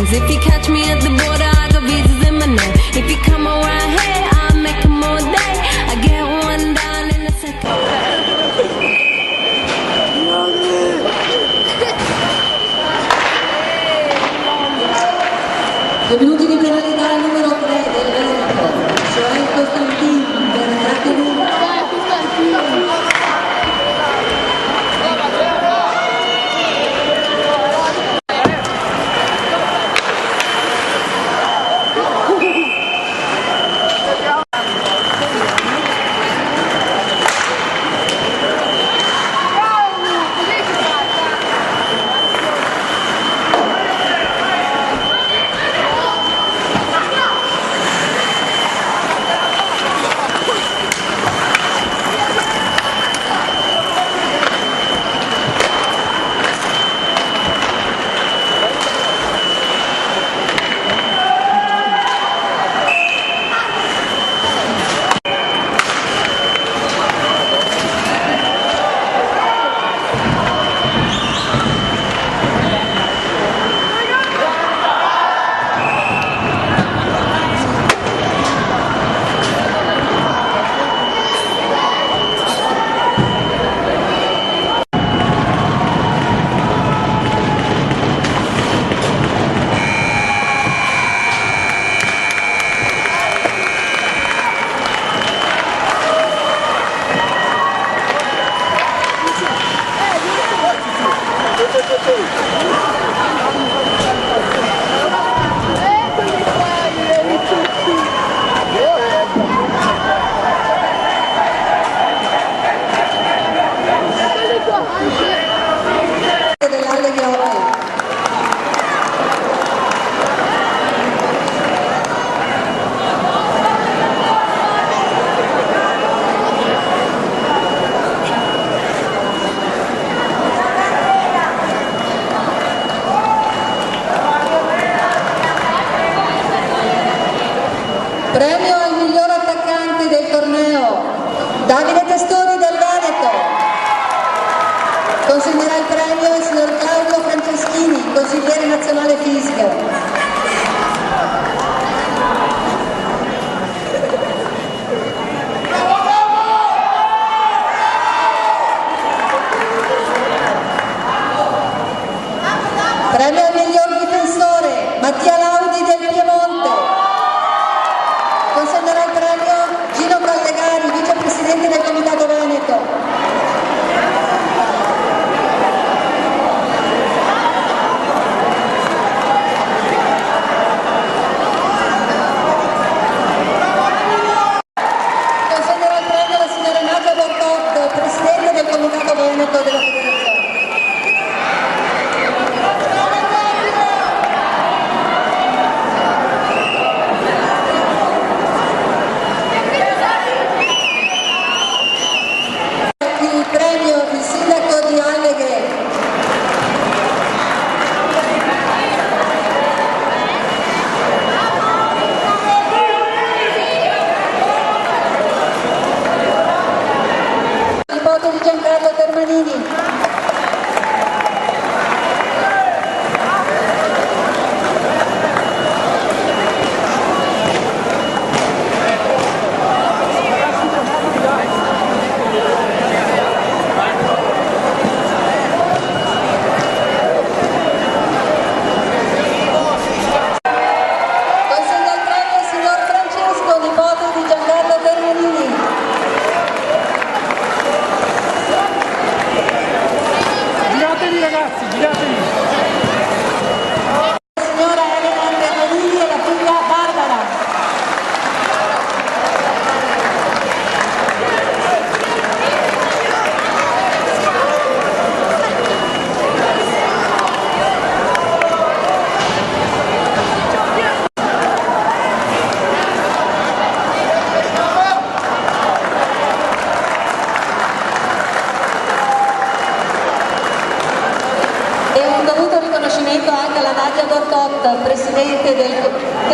If you catch me at the border, I got visas in my name. If you come around here, I'll make them all day. I get one down in a second. Benvenuti in penalità al numero 3 del Veneto, cioè Costantino per trattenuto. Premio al miglior attaccante del torneo, Davide Testori del Veneto. Consegnerà il premio al signor Claudio Franceschini, consigliere nazionale fisica. Premio al miglior difensore, Mattia Laudi del Piemonte. Consegnerà il premio Gino Callegari, vicepresidente del Comitato Veneto.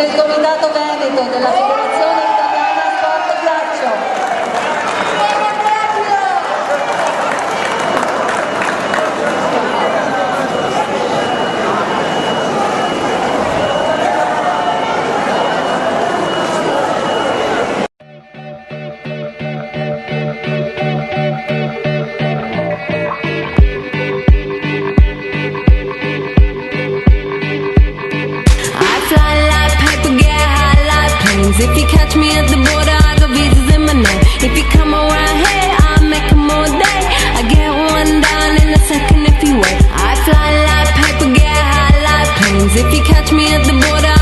del Comitato Veneto della Federazione Italiana Sport Ghiaccio. If you catch me at the border, I got visas in my name. If you come around here, I'll make them all day. I get one down in a second if you wait. I fly like paper, get high like planes. If you catch me at the border,